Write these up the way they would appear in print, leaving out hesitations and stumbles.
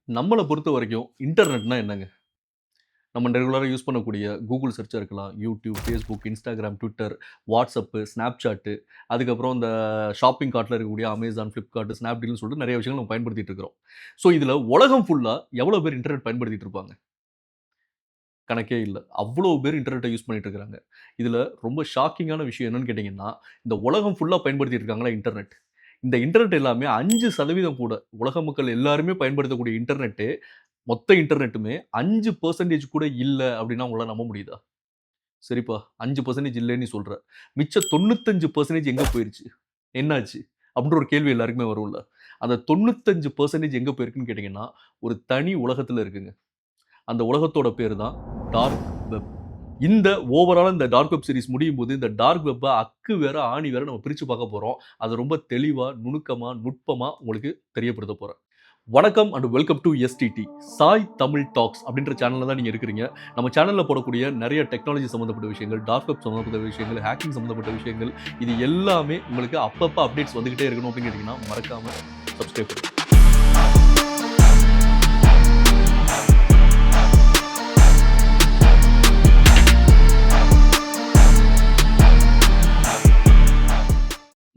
நம்மள பொறுத்த வரைக்கும் இன்டர்நெட்னா என்னங்க? நம்ம ரெகுலரா யூஸ் பண்ணக்கூடிய Google சர்ச்சா இருக்கலாம், YouTube, Facebook, Instagram, Twitter, WhatsApp, Snapchat அதுக்கப்புறம் இந்த ஷாப்பிங் கார்ட்ல இருக்கக்கூடிய Amazon, Flipkart, Snapdealன்னு சொல்லிட்டு நெறைய விஷயங்கள் நம்ம பயன்படுத்திட்டு இருக்கிறோம். ஸோ இதுல உலகம் ஃபுல்லா எவ்வளோ பேர் இன்டர்நெட் பயன்படுத்திட்டு இருப்பாங்க? கணக்கே இல்ல. அவ்வளோ பேர் இன்டர்நெட்ட யூஸ் பண்ணிட்டு இருக்காங்க. இதுல ரொம்ப ஷாக்கிங்கான விஷயம் என்னன்னு கேட்டீங்கன்னா, இந்த உலகம் ஃபுல்லா பயன்படுத்திட்டு இருக்காங்களா இன்டர்நெட். இந்த இன்டர்நெட் எல்லாமே 5% கூட உலக மக்கள் எல்லாருமே பயன்படுத்தக்கூடிய இன்டர்நெட் மொத்த இன்டர்நெட்டுமே 5% கூட இல்ல அப்டின்னா உங்களால நம்ப முடியுதா? சரிப்பா 5% இல்லன்னு நீ சொல்ற. மிச்ச 95% எங்க போயிருச்சு? என்னாச்சு? அப்டின்ற ஒரு கேள்வி எல்லாருக்குமே வரும்ல. அந்த 95% எங்க போயிருக்குன்னு கேட்டீங்கன்னா, ஒரு தனி உலகத்துல இருக்குங்க. அந்த உலகத்தோட பேரு தான் டார்க் வெப். இந்த ஓவராலா இந்த டார்க் வெப் சீரிஸ் முடியும்போது, இந்த டார்க் வெப்ப அக்கு வேற, ஆணி வேற நம்ம பிரிச்சு பார்க்க போறோம். அத ரொம்ப தெளிவா, நுணுக்கமா, நுட்பமா உங்களுக்கு தெரியப்படுத்த போறேன். வணக்கம் and welcome to STD Sai Tamil talks அப்படின்ற சேனல்ல தான் நீங்க இருக்கிறீங்க. நம்ம சேனல்ல போடக்கூடிய நிறைய டெக்னாலஜி சம்மந்தப்பட்ட விஷயங்கள், டார்க் வெப் சம்மந்தப்பட்ட விஷயங்கள், ஹேக்கிங் சம்மந்தப்பட்ட விஷயங்கள், இது எல்லாமே உங்களுக்கு அப்பப்ப அப்டேட்ஸ் வந்துகிட்டே இருக்கணும் அப்படின்னு கேட்டீங்கன்னா மறக்காம சப்ஸ்கிரைப் பண்ணுங்க.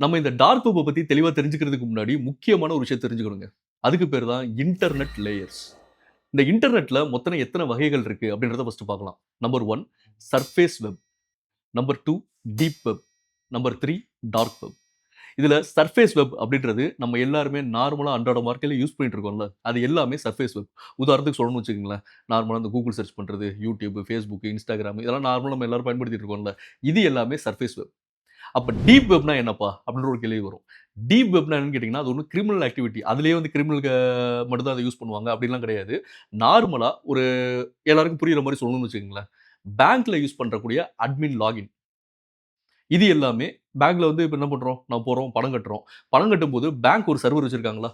நம்ம இந்த டார்க் வெப்ப பத்தி தெளிவா தெரிஞ்சுக்கிறதுக்கு முன்னாடி முக்கியமான ஒரு விஷயம் தெரிஞ்சுக்கணுங்க. அதுக்கு பேர் தான் இன்டர்நெட் லேயர்ஸ். இந்த இன்டர்நெட்ல மொத்தம் எத்தனை வகைகள் இருக்கு அப்படின்றத ஃபர்ஸ்ட் பார்க்கலாம். Number 1 surface web, number 2 deep web, number 3 dark web. இதுல சர்ஃபேஸ் வெப் அப்படின்றது நம்ம எல்லாருமே நார்மலா அன்றாட வாழ்க்கையில யூஸ் பண்ணிட்டு இருக்கோம்ல, அது எல்லாமே சர்ஃபேஸ் வெப். உதாரணத்துக்கு சொல்லணும்னு வச்சுக்கோங்களேன், நார்மலா இந்த கூகுள் சர்ச் பண்றது, யூடியூப், ஃபேஸ்புக், இன்ஸ்டாகிராம் இதெல்லாம் நார்மலா நம்ம எல்லாரும் பயன்படுத்திட்டு இருக்கோம்ல, இது எல்லாமே சர்ஃபேஸ் வெப். அப்ப டீப் வெப்னா என்னப்பா? அப்படின்ற ஒரு கேள்வி வரும். டீப் வெப்னா என்னன்னு கேட்டீங்கன்னா, அது ஒண்ணும் கிரிமினல் ஆக்டிவிட்டி. அதிலேயே வந்து கிரிமினல்க்கு மட்டும் தான் அத யூஸ் பண்ணுவாங்க அப்படிலாம் கிடையாது. நார்மலா ஒரு எல்லாருக்கும் புரியிற மாரி சொல்லணும்னு வச்சுக்கங்களேன். பேங்க்ல யூஸ் பண்றக்கூடிய அட்மின் லாகின். இது எல்லாமே பேங்க்ல வந்து இப்ப என்ன பண்றோம்? நம்ம போறோம், பணம் கட்டுறோம். பணம் கட்டும்போது பேங்க் ஒரு சர்வர் வச்சிருக்காங்களா?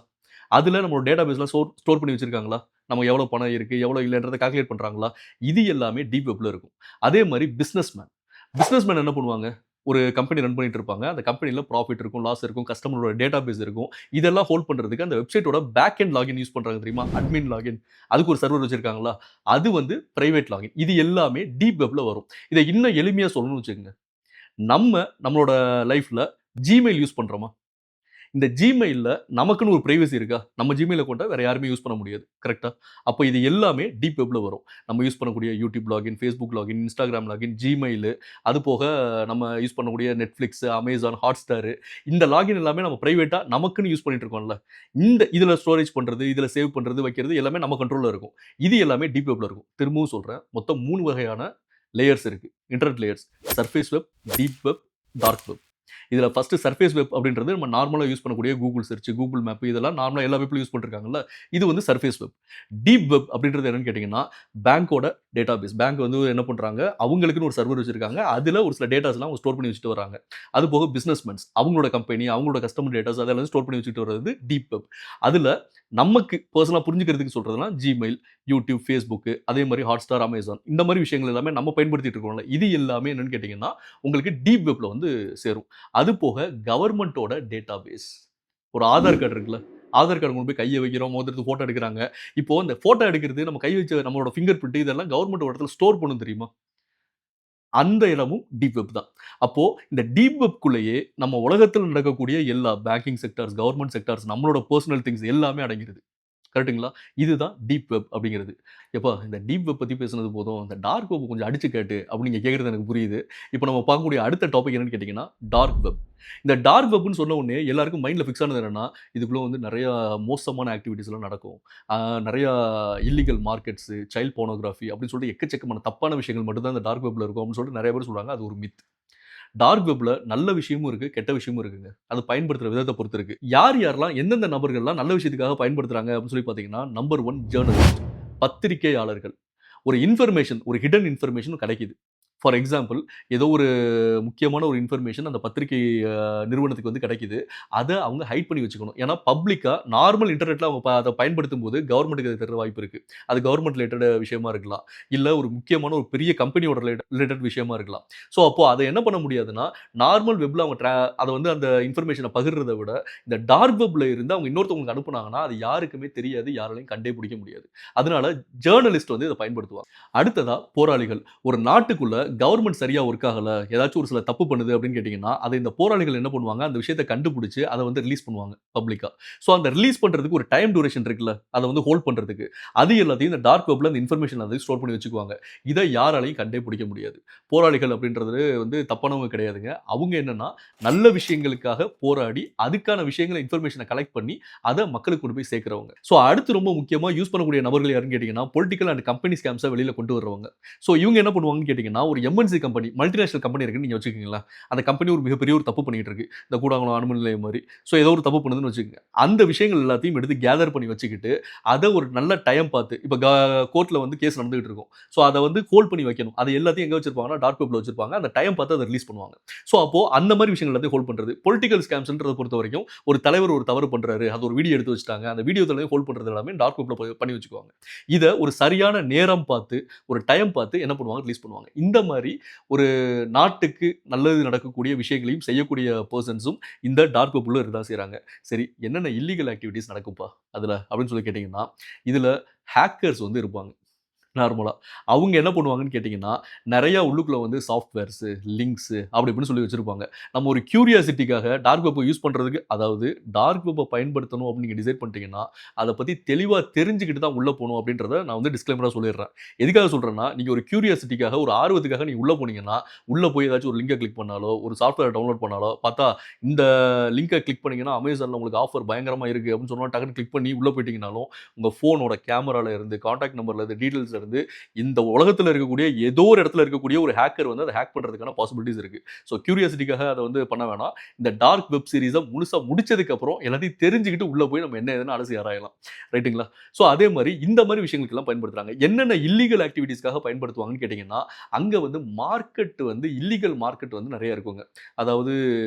அதுல நம்மளோட டேட்டாபேஸ்லாம் ஸ்டோர் பண்ணி வச்சிருக்காங்களா? நம்ம எவ்வளோ பணம் இருக்கு, எவ்வளோ இல்லன்றத கால்குலேட் பண்றாங்களா? இது எல்லாமே டீப் வெப்ல இருக்கும். அதே மாரி பிசினஸ்மேன். பிசினஸ்மேன் என்ன பண்ணுவாங்க? ஒரு கம்பெனி ரன் பண்ணிட்டு இருப்பாங்க. அந்த கம்பெனில ப்ராஃபிட் இருக்கும், லாஸ் இருக்கும், கஸ்டமரோட டேட்டாபேஸ் இருக்கும். இதெல்லாம் ஹோல்ட் பண்றதுக்கு அந்த வெப்சைட்டோட பேக் எண்ட் லாகின் யூஸ் பண்றாங்க தெரியுமா? Admin login. அதுக்கு ஒரு சர்வர் வச்சிருக்காங்களா? அது வந்து பிரைவேட் லாகின். இது எல்லாமே டீப் வெப்ல வரும். இத இன்னும் எளிமையா சொல்லணும்னு வச்சுக்கங்க. நம்மளோட லைஃப்ல Gmail யூஸ் பண்றோமா? இந்த Gmailல நமக்குன்னு ஒரு பிரைவசி இருக்கா? நம்ம Gmail அக்கவுண்ட்ட வேற யாருமே யூஸ் பண்ண முடியாது. கரெக்ட்டா? அப்ப இது எல்லாமே டீப் வெப்ல வரும். நம்ம யூஸ் பண்ணக்கூடிய YouTube login, Facebook login, Instagram login, Gmail அது போக நம்ம யூஸ் பண்ணக்கூடிய Netflix, Amazon, Hotstar இந்த லாகின் எல்லாமே நம்ம பிரைவேட்டா நமக்குன்னு யூஸ் பண்ணிட்டு இருக்கோம்ல. இதுல ஸ்டோரேஜ் பண்றது, இதுல சேவ் பண்றது, வைக்கிறது எல்லாமே நம்ம கண்ட்ரோல்ல இருக்கும். இது எல்லாமே டீப் வெப்ல இருக்கும். திரும்பவும் சொல்றேன். மொத்தம் 3 வகையான லேயர்ஸ் இருக்கு. Internet layers. Surface web, deep web, dark web. இதுல ஃபர்ஸ்ட் சர்ஃபேஸ் வெப் அப்படின்றது நம்ம நார்மலா யூஸ் பண்ணக்கூடிய கூகுள் சர்ச், கூகுள் மேப் இதெல்லாம் நார்மலா எல்லா வெப்லயும் யூஸ் பண்ணிருக்காங்கல்ல. இது வந்து சர்ஃபேஸ் வெப். டீப் வெப் அப்படின்றது என்னன்னு கேட்டீங்கன்னா, பேங்கோட டேட்டாபேஸ். பேங்க் வந்து என்ன பண்றாங்க, அவங்களுக்குன்னு ஒரு சர்வர் வச்சிருக்காங்க. அதுல ஒரு சில டேட்டாஸ்லாம் அவங்க ஸ்டோர் பண்ணி வச்சுட்டு வராங்க. அது போக பிசினஸ்மேன்ஸ் அவங்களோட கம்பெனி, அவங்களோட கஸ்டமர் டேட்டாஸ் அதெல்லாம் ஸ்டோர் பண்ணி வச்சுட்டு வர்றது டீப் வெப். அதுல நமக்கு பெர்சனலா புரிஞ்சுக்கிறதுக்கு சொல்றதுன்னா Gmail, YouTube, Facebook அதே மாரி Hotstar, Amazon இந்த மாரி விஷயங்கள் எல்லாமே நம்ம பயன்படுத்திட்டு இருக்கோம்ல. இது எல்லாமே என்னன்னு கேட்டீங்கன்னா, உங்களுக்கு டீப் வெப்ல வந்து சேரும். அது போக கவர்மெண்ட்டோட டேட்டாபேஸ். ஒரு ஆதார் கார்டு இருக்குல்ல. ஆதார் கார்டு கொண்டு போய் கைய வைக்கிறோம், மோதிரத்துக்கு ஃபோட்டோ எடுக்குறாங்க. இப்போ இந்த ஃபோட்டோ எடுக்கிறது, நம்ம கை வச்ச நம்மளோட ஃபிங்கர் பிரிண்ட் இதெல்லாம் கவர்மெண்ட் ஒரு இடத்துல ஸ்டோர் பண்ணும் தெரியுமா? அந்த இடமும் டீப் வெப் தான். அப்போ இந்த டீப் வெப்குள்ளேயே நம்ம உலகத்துல நடக்கக்கூடிய எல்லா பேங்கிங் செக்டார்ஸ், கவர்ன்மென்ட் செக்டார்ஸ், நம்மளோட பெர்சனல் திங்ஸ் எல்லாமே அடங்கிருது. கரெக்ட்டுங்களா? இதுதான் டீப் வெப் அப்படிங்கிறது. "எப்பா இந்த டீப் வெப் பத்தி பேசுனது போதும். இந்த டார்க் வெப் கொஞ்சம் அடிச்சு காட்டு" அப்படின்னு நீங்க கேட்கிறது எனக்கு புரியுது. இப்போ நம்ம பார்க்கக்கூடிய அடுத்த டாபிக் என்னன்னு கேட்டீங்கன்னா, டார்க் வெப். இந்த டார்க் வெப்ன்னு சொன்ன உடனே எல்லாருக்கும் மைண்ட்ல ஃபிக்ஸ் ஆனது என்னன்னா, இதுக்குள்ள வந்து நெறைய மோசமான ஆக்டிவிட்டீஸ்லாம் நடக்கும். நெறைய இல்லீகல் மார்க்கெட்ஸ், சைல்ட் போர்னோகிராஃபி அப்படின்னு சொல்லிட்டு எக்கச்சக்கமான தப்பான விஷயங்கள் மட்டும் தான் இந்த டார்க் வெப்ல இருக்கும் அப்படின்னு சொல்லிட்டு நெறைய பேர் சொல்றாங்க. அது ஒரு மித். டார்க் வெப்ல நல்ல விஷயமும் இருக்கு, கெட்ட விஷயமும் இருக்குங்க. அது பயன்படுத்துற விதத்த பொறுத்து இருக்கு. யாரெல்லாம் எந்தெந்த நபர்கள்லாம் நல்ல விஷயத்துக்காக பயன்படுத்துறாங்க அப்படின்னு சொல்லி பார்த்தீங்கன்னா, நம்பர் 1 ஜர்னலிஸ்ட் பத்திரிக்கையாளர்கள். ஒரு இன்ஃபர்மேஷன், ஒரு ஹிடன் இன்ஃபர்மேஷன் கிடைக்குது. ஃபார் எக்ஸாம்பிள் ஏதோ ஒரு முக்கியமான ஒரு இன்ஃபர்மேஷன் அந்த பத்திரிகை நிறுவனத்துக்கு வந்து கிடைக்குது. அத அவங்க ஹைட் பண்ணி வச்சுக்கணும். ஏன்னா பப்ளிக்கா நார்மல் இன்டர்நெட்ல அவங்க அத பயன்படுத்தும்போது கவர்மெண்ட்க்கு அது தெரிய வாய்ப்பு இருக்கு. அது கவர்மெண்ட் ரிலேட்டட் விஷயமா இருக்கலாம். இல்ல ஒரு முக்கியமான ஒரு பெரிய கம்பெனியோட ரிலேட்டட் விஷயமா இருக்கலாம். ஸோ அப்போ அத என்ன பண்ண முடியாதுன்னா, நார்மல் வெப்ல அவங்க அத வந்து அந்த இன்ஃபர்மேஷன பகிர்றத விட, இந்த டார்க் வெப்ல இருந்து அவங்க இன்னொருத்தவங்களுக்கு அனுப்புனாங்கன்னா, அது யாருக்குமே தெரியாது. யாராலயும் கண்டே பிடிக்க முடியாது. அதனால ஜர்னலிஸ்ட் வந்து இத பயன்படுத்துவாங்க. அடுத்ததா போராளிகள். ஒரு நாட்டுக்குள்ள கவர்ன்மெண்ட் சரியா ஒர்க் ஆகல, ஏதாச்சும் ஒரு சில தப்பு பண்ணுது அப்படின்னு கேட்டீங்கன்னா, அத இந்த போராளிகள் என்ன பண்ணுவாங்க, அந்த விஷயத்த கண்டுபிடிச்சு அத வந்து ரிலீஸ் பண்ணுவாங்க பப்ளிக்கா. ஸோ அந்த ரிலீஸ் பண்றதுக்கு ஒரு டைம் டியூரேஷன் இருக்குல்ல, அத வந்து ஹோல்ட் பண்றதுக்கு. அது எல்லாத்தையும் இந்த டார்க் வெப்ல அந்த இன்ஃபர்மேஷன் வந்து ஸ்டோர் பண்ணி வச்சுக்குவாங்க. இத யாராலையும் கண்டே பிடிக்க முடியாது. போராளிகள் அப்படின்றது வந்து தப்பானவங்க கிடையாதுங்க. அவங்க என்னன்னா, நல்ல விஷயங்களுக்காக போராடி, அதுக்கான விஷயங்கள இன்ஃபர்மேஷன கலெக்ட் பண்ணி, அத மக்களுக்கு கொண்டு போய் சேர்க்கிறவங்க. ஸோ அடுத்து ரொம்ப முக்கியமா யூஸ் பண்ணக்கூடிய நபர்கள் யாருன்னு கேட்டீங்கன்னா, பொலிட்டிக்கல் அண்ட் கம்பெனி ஸ்கேம்ஸ வெளியில கொண்டு வரவங்க. ஸோ இவங்க என்ன பண்ணுவாங்கன்னு கேட்டீங்கன்னா, ஒரு எம்.என்.சி கம்பெனி, மல்டிநேஷனல் கம்பெனி இருக்குன்னு நீங்க வச்சுக்கங்களேன். அந்த கம்பெனி ஒரு மிகப்பெரிய ஒரு தப்பு பண்ணிட்டு இருக்கு. இந்த கூடங்குளம் அணுமின் நிலையம் மாரி. ஸோ ஏதோ ஒரு தப்பு பண்ணுதுன்னு வச்சுக்கங்க. அந்த விஷயங்கள் எல்லாத்தையும் எடுத்து கேதர் பண்ணி வச்சுக்கிட்டு, அத ஒரு நல்ல டைம் பார்த்து, இப்ப கோர்ட்ல வந்து கேஸ் நடந்துகிட்டு இருக்கும். ஸோ அத வந்து ஹோல்ட் பண்ணி வைக்கணும். அது எல்லாத்தையும் எங்க வச்சிருப்பாங்கன்னா, டார்க் வெப்ல வச்சிருப்பாங்க. அந்த டைம் பார்த்து அத ரிலீஸ் பண்ணுவாங்க. ஸோ அப்போ அந்த மாரி விஷயங்கள் எல்லாத்தையும் ஹோல்ட் பண்றது. பொலிட்டிக்கல் ஸ்கேம்ஸ்ன்றத பொறுத்தவரைக்கும், ஒரு தலைவர் ஒரு தவறு பண்றாரு. அது ஒரு வீடியோ எடுத்து வச்சுட்டாங்க. அந்த வீடியோ ஹோல்ட் பண்றது எல்லாமே டார்க் வெப்ல பண்ணி வச்சுக்குவாங்க. இத ஒரு சரியான நேரம் பார்த்து, ஒரு டைம் பார்த்து என்ன பண்ணுவாங்க, ரிலீஸ் பண்ணுவாங்க. இந்த மாரி ஒரு நாட்டுக்கு நல்லது நடக்கக்கூடிய விஷயங்களையும் செய்யக்கூடிய பெர்சன்ஸும் இந்த டார்க் வெப் உள்ள இருக்கதான் செய்றாங்க. சரி, என்னென்ன இல்லீகல் ஆக்டிவிட்டீஸ் நடக்கும்பா அதுல அப்படின்னு சொல்லி கேட்டீங்கன்னா, இதுல ஹேக்கர்ஸ் வந்து இருப்பாங்க. நார்மலா. அவங்க என்ன பண்ணுவாங்கன்னு கேட்டீங்கன்னா, நெறைய உள்ளுக்குள்ள வந்து சாஃப்ட்வேர்ஸு, லிங்க்ஸு அப்படி இப்படின்னு சொல்லி வச்சிருப்பாங்க. நம்ம ஒரு கியூரியாசிட்டிக்காக டார்க் வெப்ப யூஸ் பண்றதுக்கு அதாவது டார்க் வெப்ப பயன்படுத்தணும் அப்படின்னு நீங்க டிசைட் பண்ணிட்டீங்கன்னா, அத பத்தி தெளிவா தெரிஞ்சுக்கிட்டு தான் உள்ள போணும் அப்படின்றத நான் வந்து டிஸ்க்ளைமரா சொல்லிடுறேன். எதுக்காக சொல்றேன்னா, நீங்க ஒரு கியூரியாசிட்டிக்காக, ஒரு ஆர்வத்துக்காக நீங்க உள்ள போனீங்கன்னா, உள்ள போய் ஏதாச்சும் ஒரு லிங்க கிளிக் பண்ணாலோ, ஒரு சாஃப்ட்வேர டவுன்லோட் பண்ணாலோ, பார்த்தா இந்த லிங்க கிளிக் பண்ணீங்கன்னா, Amazonல உங்களுக்கு ஆஃபர் பயங்கரமா இருக்கு அப்படின்னு சொன்னா டக்குனு கிளிக் பண்ணி உள்ள போயிட்டீங்கனாலும், உங்க ஃபோனோட கேமரால இருந்து, கான்டாக்ட் நம்பர்ல இருந்து, டீட்டெயில்ஸ்ல இருந்து இந்த உலகத்துல இருக்கக்கூடிய ஏதோ ஒரு இடத்துல இருக்கக்கூடிய ஒரு ஹேக்கர் வந்து அத ஹேக் பண்றதுக்கான பாசிபிலிட்டீஸ் இருக்கு. ஸோ கியூரியாசிட்டிக்காக அத வந்து பண்ண வேணாம். இந்த டார்க் வெப் சீரிஸ முழுசா முடிச்சதுக்கு அப்புறம் எல்லாத்தையும் தெரிஞ்சுக்கிட்டு உள்ள போய் நம்ம என்ன ஏதுன்னு அலசி ஆராயலாம். ரைட்டுங்களா? ஸோ அதே மாரி இந்த மாரி விஷயங்களுக்கெல்லாம் பயன்படுத்துறாங்க. என்னென்ன இல்லீகல் ஆக்டிவிட்டீஸ்க்காக பயன்படுத்துவாங்கன்னு கேட்டீங்கன்னா, அங்க வந்து மார்க்கெட் வந்து இல்லீகல் மார்க்கெட் வந்து நெறைய இருக்குங்க. அதாவது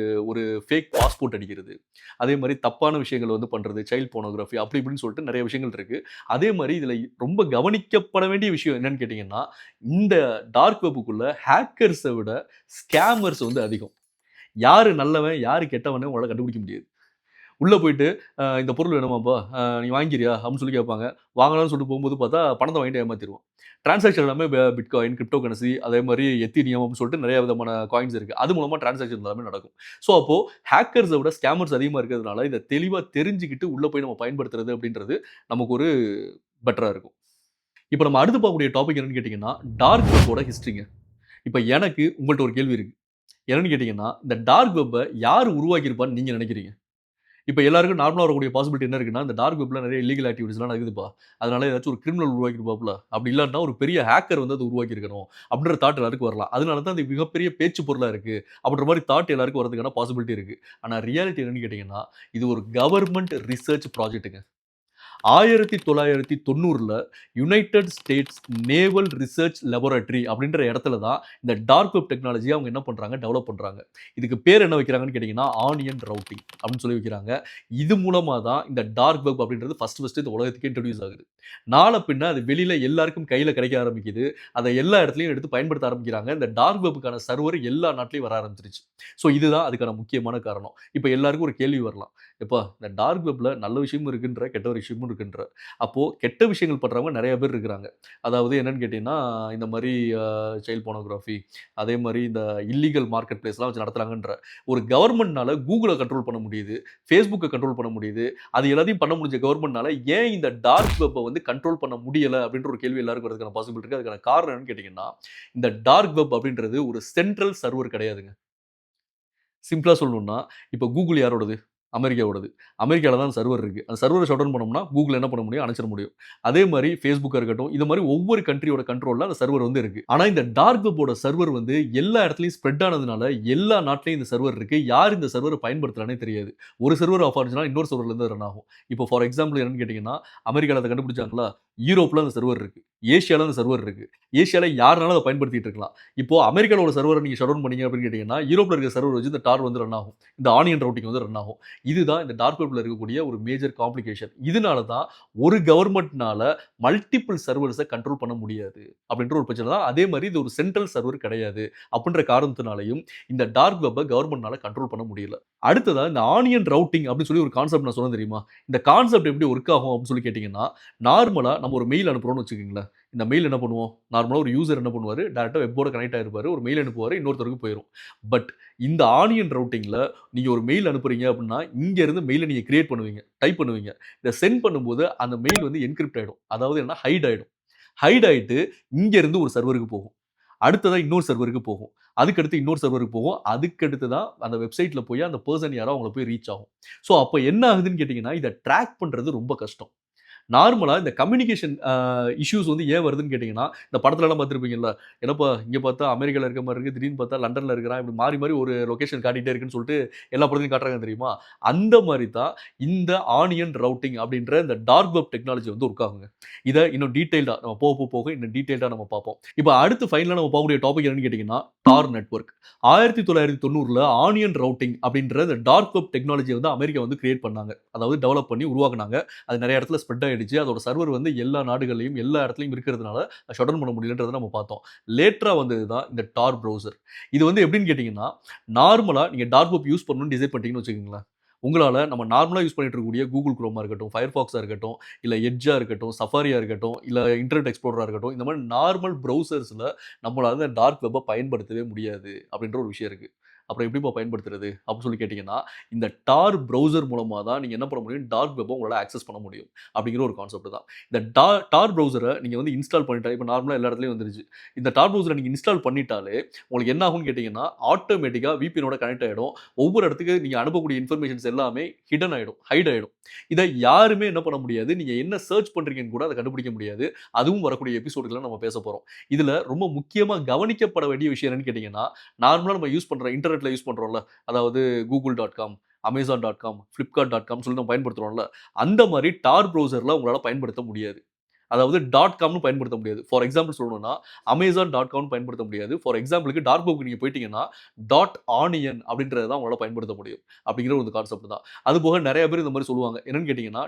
ஒரு ஃபேக் பாஸ்போர்ட் அடிக்கிறது. அதே மாரி தப்பான விஷயங்கள் வந்து பண்றது. சைல்ட் போர்னோகிராஃபி அப்படி இப்படின்னு சொல்லிட்டு நெறைய விஷயங்கள் இருக்கு. அதே மாரி இதுல ரொம்ப கவனிக்கப்பட வேண்டிய விஷயம் என்னன்னு கேட்டீங்கன்னா, இந்த டார்க் வெப்க்குள்ள ஹேக்கர்ஸ விட ஸ்கேமர்ஸ் வந்து அதிகம். யாரு நல்லவன், யாரு கெட்டவன்னு உங்களால கண்டுபிடிக்க முடியாது. உள்ள போயிட்டு, இந்த பொருள் வேணுமாப்பா? நீ வாங்கிக்கிறியா? அப்படின்னு சொல்லி கேட்பாங்க. வாங்கலாம்னு சொல்லிட்டு போகும்போது பார்த்தா, பணத்த வாங்கிட்டு ஏமாத்திருவான். டிரான்சாக்ஷன் எல்லாமே பிட்காயின், கிரிப்டோ கரன்சி அதே மாரி எத்தீரியம் அப்படின்னு சொல்லிட்டு நெறைய விதமான காயின்ஸ் இருக்கு. அது மூலமா டிரான்சாக்ஷன் எல்லாமே நடக்கும். ஸோ அப்போ ஹேக்கர்ஸ விட ஸ்கேமர்ஸ் அதிகமா இருக்கிறதுனால, இத தெளிவா தெரிஞ்சுக்கிட்டு உள்ள போய் நம்ம பயன்படுத்துறது அப்படின்றது நமக்கு ஒரு பெட்டரா இருக்கும். இப்ப நம்ம அடுத்து பார்க்கக்கூடிய டாபிக் என்னன்னு கேட்டீங்கன்னா, டார்க் வெப்போட ஹிஸ்டரிங்க. இப்ப எனக்கு உங்கள்ட்ட ஒரு கேள்வி இருக்கு. என்னன்னு கேட்டீங்கன்னா, இந்த டார்க் வெப்ப யாரு உருவாக்கியிருப்பான்னு நீங்க நினைக்கிறீங்க? இப்ப எல்லாருக்கும் நார்மலா வரக்கூடிய பாசிபிலிட்டி என்ன இருக்குன்னா, இந்த டார்க் வெப்ல நெறைய இல்லீகல் ஆக்டிவிட்டீஸ்லாம் நடக்குதுப்பா. அதனால ஏதாச்சும் ஒரு கிரிமினல் உருவாக்கியிருப்பாப்ல. அப்படி இல்லாட்டினா ஒரு பெரிய ஹேக்கர் வந்து அத உருவாக்கியிருக்கணும். அப்படின்ற தாட் எல்லாருக்கும் வரலாம். அதனால தான் அது மிகப்பெரிய பேச்சு பொருளா இருக்கு. அப்படின்ற மாரி தாட் எல்லாருக்கும் வரதுக்கான பாசிபிலிட்டி இருக்கு. ஆனா ரியாலிட்டி என்னன்னு கேட்டீங்கன்னா, இது ஒரு கவர்ன்மென்ட் ரிசர்ச் ப்ராஜெக்ட்ங்க. 1990ல United States Naval Research Laboratory அப்படின்ற இடத்துல தான் இந்த டார்க் வெப் டெக்னாலஜிய அவங்க என்ன பண்றாங்க, டெவலப் பண்றாங்க. இதுக்கு பேர் என்ன வைக்கிறாங்கன்னு கேட்டீங்கன்னா, ஆனியன் ரவுட்டிங் அப்படின்னு சொல்லி வைக்கிறாங்க. இது மூலமா தான் இந்த டார்க் வெப் அப்படின்றது ஃபர்ஸ்ட் இந்த உலகத்துக்கே இன்ட்ரோடியூஸ் ஆகுது. நாள பின்ன அது வெளியில எல்லாருக்கும் கையில கிடைக்க ஆரம்பிக்குது. அத எல்லா இடத்துலயும் எடுத்து பயன்படுத்த ஆரம்பிக்கிறாங்க. இந்த டார்க் வெப்க்கான சர்வர் எல்லா நாட்டிலயும் வர ஆரம்பிச்சுருச்சு. ஸோ இதுதான் அதுக்கான முக்கியமான காரணம். இப்ப எல்லாருக்கும் ஒரு கேள்வி வரலாம். எப்பா இந்த டார்க் வெப்ல நல்ல விஷயமும் இருக்குன்ற, கெட்ட ஒரு விஷயமும் இருக்குன்ற. அப்போ கெட்ட விஷயங்கள் பண்றவங்க நெறைய பேர் இருக்கிறாங்க. அதாவது என்னன்னு கேட்டீங்கன்னா, இந்த மாரி சைல்ட் போர்னோகிராஃபி அதே மாரி இந்த இல்லீகல் மார்க்கெட் பிளேஸ்லாம் வச்சு நடத்துறாங்கன்ற. ஒரு கவர்ன்மெண்ட்னால Googleஅ கண்ட்ரோல் பண்ண முடியுது. Facebookஅ கண்ட்ரோல் பண்ண முடியுது. அது எல்லாத்தையும் பண்ண முடிஞ்ச கவர்ன்மெண்ட்னால ஏன் இந்த டார்க் வெப்ப வந்து கண்ட்ரோல் பண்ண முடியல அப்படின்ற ஒரு கேள்வி எல்லாருக்கும் வரதுக்கான பாசிபிலிட்டி இருக்கு. அதுக்கான காரணம் என்னன்னு கேட்டீங்கன்னா, இந்த டார்க் வெப் அப்படின்றது ஒரு சென்ட்ரல் சர்வர் கிடையாதுங்க. சிம்பிளா சொல்லணும்னா, இப்ப Google யாரோடது? அமெரிக்காவோடது. அமெரிக்கால தான் சர்வர் இருக்கு. அந்த சர்வர ஷட் டவுன் பண்ணோம்னா, Google என்ன பண்ண முடியும்? அணைச்சிட முடியும். அதே மாரி Facebookஆ இருக்கட்டும், இது மாரி ஒவ்வொரு கண்ட்ரியோட கண்ட்ரோல்ல அந்த சர்வர் வந்து இருக்கு. ஆனா இந்த டார்க் வெப்போட சர்வர் வந்து எல்லா இடத்துலயும் ஸ்ப்ரெட் ஆனதுனால, எல்லா நாட்டிலயும் இந்த சர்வர் இருக்கு. யார் இந்த சர்வர பயன்படுத்துறான்னே தெரியாது. ஒரு சர்வர் ஆஃப் ஆனுச்சுனா, இன்னொரு சர்வர்ல இருந்து ரன் ஆகும். இப்போ ஃபார் எக்ஸாம்பிள் என்னன்னு கேட்டீங்கன்னா, அமெரிக்கால அத கண்டுபிடிச்சாங்களா? யூரோப்ல அந்த சர்வர் இருக்கு. ஏசியால அந்த சர்வர் இருக்கு. ஏசியால யாருனாலும் அத பயன்படுத்திட்டு இருக்கலாம். இப்போ அமெரிக்கால ஒரு சர்வர நீங்க ஷட் டவுன் பண்ணீங்க அப்படின்னு கேட்டீங்கன்னா, யூரோப்ல இருக்கிற சர்வர் வச்சு இந்த டார் வந்து ரன் ஆகும். இந்த ஆனியன் ரூட்டிங் வந்து ரன் ஆகும். இதுதான் இந்த டார்க் வெப்ல இருக்கக்கூடிய ஒரு மேஜர் காம்ப்ளிகேஷன். இதனால தான் ஒரு கவர்ன்மெண்ட்னால மல்டிபிள் சர்வர்ஸ கண்ட்ரோல் பண்ண முடியாது. அப்படின்ற ஒரு பிரச்சனை தான். அதே மாரி இது ஒரு சென்ட்ரல் சர்வர் கிடையாது. அப்படின்ற காரணத்தினாலயும் இந்த டார்க் வெப்ப கவர்ன்மெண்ட்னால கண்ட்ரோல் பண்ண முடியல. அடுத்ததா இந்த ஆனியன் ரூட்டிங் அப்படின்னு சொல்லி ஒரு கான்செப்ட் நான் சொன்னேன் தெரியுமா? இந்த கான்செப்ட் எப்படி ஒர்க் ஆகும் அப்படின்னு சொல்லி கேட்டீங்கன்னா, நார்மலா நம்ம ஒரு மெயில் அனுப்புறோம்னு வச்சுக்கங்களேன். இந்த மெயில் என்ன பண்ணுவோம்? நார்மலா ஒரு யூசர் என்ன பண்ணுவாரு? டைரக்ட்டா வெப்போட கனெக்ட் ஆயிருப்பாரு. ஒரு மெயில் அனுப்புவாரு. இன்னொருத்தருக்கு போயிரும். பட் இந்த ஆனியன் ரூட்டிங்ல நீங்க ஒரு மெயில் அனுப்புறீங்க அப்படின்னா, இங்க இருந்து மெயில நீங்க கிரியேட் பண்ணுவீங்க. டைப் பண்ணுவீங்க. இத சென்ட் பண்ணும்போது அந்த மெயில் வந்து என்கிரிப்ட் ஆயிடும். அதாவது என்ன ஹைட் ஆயிடும். ஹைட் ஆயிட்டு இங்க இருந்து ஒரு சர்வருக்கு போகும். அடுத்ததா இன்னொரு சர்வருக்கு போகும். அதுக்கடுத்து இன்னொரு சர்வருக்கு போகும். அதுக்கடுத்து தான் அந்த வெப்சைட்ல போய் அந்த பெர்சன் யாரோ அவங்கள போய் ரீச் ஆகும். ஸோ அப்ப என்ன ஆகுதுன்னு கேட்டீங்கன்னா, இத ட்ராக் பண்றது ரொம்ப கஷ்டம். நார்மலா இந்த கம்யூனிகேஷன் இஷ்யூஸ் வந்து ஏன் வருதுன்னு கேட்டீங்கன்னா, இந்த படத்துலலாம் பார்த்திருப்பீங்கல்ல, என்னப்பா இங்க பார்த்தா அமெரிக்கால இருக்க மாரி இருக்கு. திடீர்னு பார்த்தா லண்டன்ல இருக்கிறான். இப்படி மாறி, மாறி ஒரு லொகேஷன் காட்டிட்டே இருக்குன்னு சொல்லிட்டு எல்லா படத்துலயும் காட்டுறாங்க தெரியுமா? அந்த மாரி தான் இந்த ஆனியன் ரூட்டிங் அப்படின்ற இந்த டார்க் வெப் டெக்னாலஜி வந்து ஒர்க் ஆகுங்க. இத இன்னும் டீட்டெயில்டா நம்ம போக, போக, போக இன்னும் டீட்டெயில்டா நம்ம பார்ப்போம். இப்ப அடுத்து ஃபைனலா நம்ம பார்க்கக்கூடிய டாபிக் என்னன்னு கேட்டீங்கன்னா, டார் நெட்வொர்க். 1990ல ஆனியன் ரூட்டிங் அப்படின்ற இந்த டார்க் வெப் டெக்னாலஜிய வந்து அமெரிக்கா வந்து கிரியேட் பண்ணாங்க. அதாவது டெவலப் பண்ணி உருவாக்குனாங்க. அது நெறைய இடத்துல ஸ்ப்ரெட் ஆயிடுச்சு. அதோட சர்வர் வந்து எல்லா நாடுகள்லயும், எல்லா இடத்துலயும் இருக்கிறதுனால ஷட் டவுன் பண்ண முடியலன்றத நம்ம பார்த்தோம். லேட்டரா வந்தது தான் இந்த டார் ப்ரௌசர். இது வந்து எப்படின்னு கேட்டீங்கன்னா, நார்மலா நீங்க டார்க் வெப் யூஸ் பண்ணணும்னு டிசைட் பண்ணிட்டீங்கன்னு வச்சுக்கங்களேன். உங்களால நம்ம நார்மலா யூஸ் பண்ணிட்டு இருக்கக்கூடிய Google Chromeஆ இருக்கட்டும், Firefoxஆ இருக்கட்டும், இல்ல Edgeஆ இருக்கட்டும், Safariஆ இருக்கட்டும், இல்ல இன்டர்நெட் எக்ஸ்ப்ளோரரா இருக்கட்டும், இந்த மாரி நார்மல் ப்ரௌசர்ஸ்ல நம்மளால டார்க் வெப்ப பயன்படுத்தவே முடியாது அப்படின்ற ஒரு விஷயம் இருக்கு. அப்புறம் எப்படிப்பா பயன்படுத்துறது? அப்படின்னு சொல்லி கேட்டீங்கன்னா, இந்த டார் ப்ரௌசர் மூலமா தான் நீங்க என்ன பண்ண முடியும்? டார்க் வெப்ப உங்களால ஆக்சஸ் பண்ண முடியும். அப்படிங்கிற ஒரு கான்செப்ட் தான். இந்த டார் ப்ரௌசர நீங்க வந்து இன்ஸ்டால் பண்ணிட்டா இப்ப நார்மலா எல்லா இடத்துலயும் வந்துருச்சு. இந்த டார் ப்ரௌசர நீங்க இன்ஸ்டால் பண்ணிட்டாலே, உங்களுக்கு என்ன ஆகும்னு கேட்டீங்கன்னா, ஆட்டோமேட்டிக்கா VPNஓட கனெக்ட் ஆயிடும். ஒவ்வொரு இடத்துக்கு நீங்க அனுப்பக்கூடிய இன்ஃபர்மேஷன்ஸ் எல்லாமே ஹிடன் ஆயிடும். ஹைட் ஆயிடும். இத யாருமே என்ன பண்ண முடியாது. நீங்க என்ன சர்ச் பண்றீங்கன்னு கூட அத கண்டுபிடிக்க முடியாது. அதுவும் வரக்கூடிய எபிசோடுகள நம்ம பேசப் போறோம். இதுல ரொம்ப முக்கியமா கவனிக்கப்பட வேண்டிய விஷயம் என்னன்னு கேட்டீங்கன்னா, நார்மலா நம்ம யூஸ் பண்ற இன்டர்நெட்ல யூஸ் பண்றோம்ல. அதாவது google.com, amazon.com, flipkart.com சொல்லி நம்ம பயன்படுத்துறோம்ல. அந்த மாரி டார் ப்ரௌசர்ல உங்களால பயன்படுத்த முடியாது. அதாவது .comனு பயன்படுத்த முடியாது. ஃபார் எக்ஸாம்பிள் சொல்லணும்னா, Amazon.comனு பயன்படுத்த முடியாது. ஃபார் எக்ஸாம்பிள்க்கு டார்க் வெப்க்கு நீங்க போயிட்டீங்கன்னா, .onion அப்படின்றத தான் உங்களால பயன்படுத்த முடியும். அப்படிங்கிற ஒரு கான்செப்ட் தான். அதுபோக நெறைய பேர் இந்த மாரி சொல்லுவாங்க. என்னன்னு கேட்டீங்கன்னா,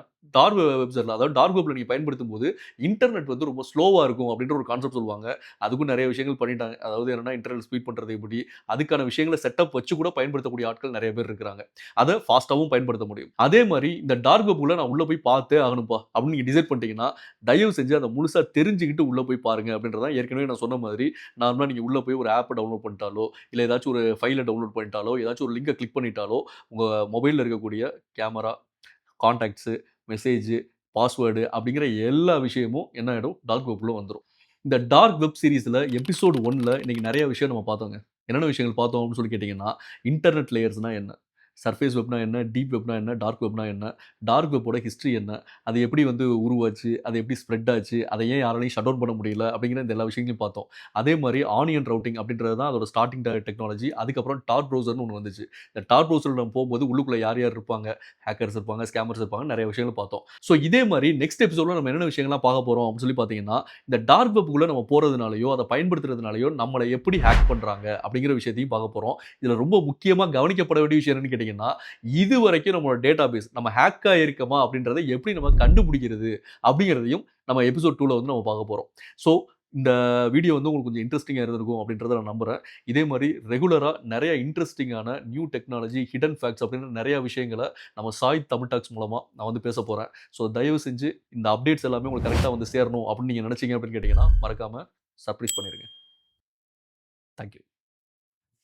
வெப்சைட்ல அதாவது டார்க் வெப்ல நீங்க பயன்படுத்தும்போது, இன்டர்நெட் வந்து ரொம்ப ஸ்லோவா இருக்கும் அப்படின்ற ஒரு கான்செப்ட் சொல்லுவாங்க. அதுக்கும் நெறைய விஷயங்கள் பண்ணிட்டாங்க. அதாவது என்னன்னா, இன்டர்நெட் ஸ்பீட் பண்றது எப்படி? அதுக்கான விஷயங்கள செட்டப் வச்சு கூட பயன்படுத்தக்கூடிய ஆட்கள் நெறைய பேர் இருக்கிறாங்க. அத ஃபாஸ்ட்டாவும் பயன்படுத்த முடியும். அதே மாரி இந்த டார்க் வெப்குள்ள நான் உள்ள போய் பார்த்தே ஆகணும்ப்பா அப்படின்னு நீங்க டிசைட் பண்ணிட்டீங்கன்னா, தயவு செஞ்சு அத முழுசா தெரிஞ்சுக்கிட்டு உள்ள போய் பாருங்க அப்படின்றது தான் ஏற்கனவே நான் சொன்ன மாதிரி, நார்மலா நீங்க உள்ள போய் ஒரு ஆப்ப டவுன்லோட் பண்ணிட்டாலோ, இல்ல ஏதாச்சும் ஒரு ஃபைல டவுன்லோட் பண்ணிட்டாலோ, ஏதாச்சும் ஒரு லிங்க கிளிக் பண்ணிட்டாலோ, உங்க மொபைல்ல இருக்கக்கூடிய கேமரா, கான்டாக்ட்ஸ், மெசேஜ், பாஸ்வேர்ட் அப்படிங்கிற எல்லா விஷயமும் என்ன ஆயிடும்? டார்க் வெப்குள்ள வந்துரும். இந்த டார்க் வெப் சீரிஸ்ல எபிசோட் 1ல இன்னைக்கு நெறைய விஷயம் நம்ம பார்த்தோங்க. என்னென்ன விஷயங்கள் பார்த்தோம் அப்படின்னு சொல்லி கேட்டீங்கன்னா, இன்டர்நெட் லேயர்ஸ்னா என்ன? சர்ஃபேஸ் வெப்னா என்ன? டீப் வெப்னா என்ன? டார்க் வெப்னா என்ன? டார்க் வெப்போட ஹிஸ்டரி என்ன? அது எப்படி வந்து உருவாச்சு? அது எப்படி ஸ்ப்ரெட் ஆச்சு? அத ஏன் யாராலயும் ஷட் டவுன் பண்ண முடியல? அப்படிங்கிற இந்த எல்லா விஷயங்களையும் பார்த்தோம். அதே மாரி ஆனியன் ரூட்டிங் அப்படின்றது தான் அதோட ஸ்டார்ட்டிங் டெக்னாலஜி. அதுக்கப்புறம் டார் ப்ரௌசர்ன்னு ஒண்ணு வந்துச்சு. இந்த டார் ப்ரௌசர்ல நம்ம போம்போது உள்ளுக்குள்ள யார் யார் இருப்பாங்க? ஹேக்கர்ஸ் இருப்பாங்க, ஸ்கேமர்ஸ் இருப்பாங்க. நெறைய விஷயங்கள் பார்த்தோம். ஸோ இதே மாரி நெக்ஸ்ட் எபிசோட்ல நம்ம என்னென்ன விஷயங்கள்லாம் பார்க்க போறோம் அப்படின்னு சொல்லி பார்த்தீங்கன்னா, இந்த டார்க் வெப்குள்ள நம்ம போறதுனாலயோ, அத பயன்படுத்துறதுனாலயோ நம்மள எப்படி ஹேக் பண்றாங்க? அப்படிங்கிற விஷயத்தையும் பார்க்க போறோம். இதுல ரொம்ப முக்கியமா கவனிக்கப்பட வேண்டிய விஷயம் என்னன்னு கேட்டீங்கன்னா, இதுவரைக்கும் நம்மளோட டேட்டாபேஸ் நம்ம ஹேக் ஆயிருக்கோமா அப்படின்றத எப்படி நம்ம கண்டுபிடிக்கிறது அப்படிங்கிறதையும் நம்ம எபிசோட் 2ல வந்து நம்ம பார்க்க போறோம். ஸோ இந்த வீடியோ வந்து உங்களுக்கு கொஞ்சம் இன்ட்ரஸ்டிங்கா இருந்திருக்கும் அப்படின்றத நான் நம்புறேன். இதே மாரி ரெகுலரா நெறைய இன்ட்ரஸ்டிங்கான நியூ டெக்னாலஜி, ஹிடன் ஃபேக்ட்ஸ் அப்படின்னு நெறைய விஷயங்கள நம்ம சாய் தமிழ் டாக்ஸ் மூலமா நான் வந்து பேசப் போறேன். ஸோ தயவு செஞ்சு இந்த அப்டேட்ஸ் எல்லாமே உங்களுக்கு கரெக்ட்டா வந்து சேரணும் அப்படின்னு நீங்க நினைச்சீங்க அப்படின்னு கேட்டீங்கன்னா, மறக்காம சர்ப்ரைஸ் பண்ணிருங்க. Thank you.